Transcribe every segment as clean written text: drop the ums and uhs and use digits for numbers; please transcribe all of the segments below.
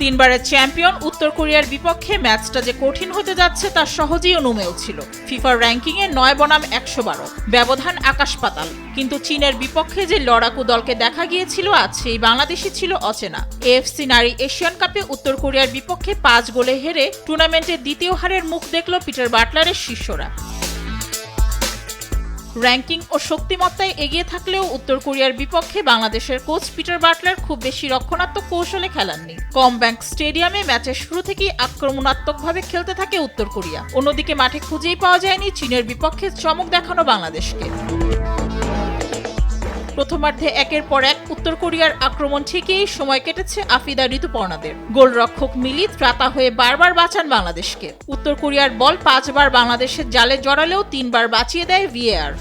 তিনবারের চ্যাম্পিয়ন উত্তর কোরিয়ার বিপক্ষে ম্যাচটা যে কঠিন হতে যাচ্ছে তা সহজেই অনুমেয় ছিল। ফিফার র্যাঙ্কিংয়ে 9 বনাম 112, ব্যবধান আকাশ পাতাল। কিন্তু চীনের বিপক্ষে যে লড়াকু দলকে দেখা গিয়েছিল আজ সেই বাংলাদেশই ছিল অচেনা। এএফসি নারী এশিয়ান কাপে উত্তর কোরিয়ার বিপক্ষে 5 গোলে হেরে টুর্নামেন্টের দ্বিতীয় হারের মুখ দেখল পিটার বাটলারের শিষ্যরা। র্যাঙ্কিং ও শক্তিমত্তায় এগিয়ে থাকলেও উত্তর কোরিয়ার বিপক্ষে বাংলাদেশের কোচ পিটার বাটলার খুব বেশি রক্ষণাত্মক কৌশলে খেলাননি। কমব্যাংক স্টেডিয়ামে ম্যাচের শুরু থেকেই আক্রমণাত্মকভাবে খেলতে থাকে উত্তর কোরিয়া। অন্যদিকে মাঠে খুঁজেই পাওয়া যায়নি চীনের বিপক্ষে চমক দেখানো বাংলাদেশকে। প্রথমার্ধে একের পর এক উত্তর কোরিয়ার আক্রমণ ঠেকিয়েই সময় কেটেছে আফিদা ঋতুপর্ণাদের। গোলরক্ষক মিলি ত্রাতা হয়ে বারবার বাঁচান বাংলাদেশকে। উত্তর কোরিয়ার বল 5 বার বাংলাদেশের জালে জড়ালেও 3 বার বাঁচিয়ে দেয় ভিএআর।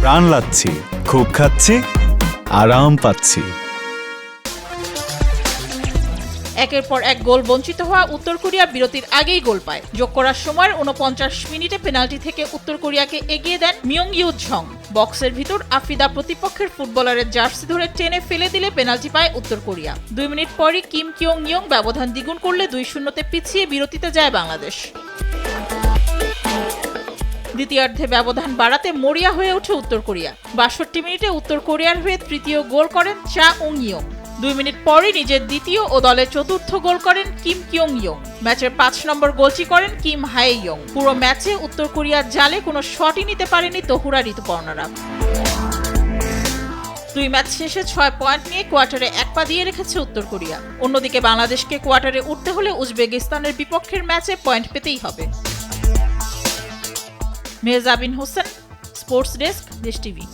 প্রাণ লাচ্ছি, খুব খাচ্ছি, আরাম পাচ্ছি। একের পর এক গোল বঞ্চিত হওয়া উত্তর কোরিয়া বিরতির আগেই গোল পায়। যোগ করার সময়ের 49 মিনিটে পেনাল্টি থেকে উত্তর কোরিয়াকে এগিয়ে দেন মিয়ং ইউ ঝং। বক্সের ভিতর আফিদা প্রতিপক্ষের ফুটবলারের জার্সি ধরে টেনে ফেলে দিলে পেনাল্টি পায় উত্তর কোরিয়া। 2 মিনিট পরই কিম কিয়ং ইয়ং ব্যবধান দ্বিগুণ করলে 2-0 পিছিয়ে বিরতিতে যায় বাংলাদেশ। দ্বিতীয়ার্ধে ব্যবধান বাড়াতে মরিয়া হয়ে ওঠে উত্তর কোরিয়া। 62 মিনিটে উত্তর কোরিয়ার হয়ে তৃতীয় গোল করেন চা উং ইয়ং। 2 মিনিট পরই নিজের দ্বিতীয় ও দলের চতুর্থ গোল করেন কিম কিয়ং ইয়ং। ম্যাচের 5 নম্বর গোলটি করেন কিম হায়ে ইয়ং। পুরো ম্যাচে উত্তর কোরিয়ার জালে কোনো শটই নিতে পারেনি তহুরা ঋতুপর্ণারা। 2 ম্যাচ শেষে 6 পয়েন্ট নিয়ে কোয়ার্টারে 1 পা দিয়ে রেখেছে উত্তর কোরিয়া। অন্যদিকে বাংলাদেশকে কোয়ার্টারে উঠতে হলে উজবেকিস্তানের বিপক্ষের ম্যাচে পয়েন্ট পেতেই হবে। মেহজাবিন হোসেন, স্পোর্টস ডেস্ক, দেশ টিভি।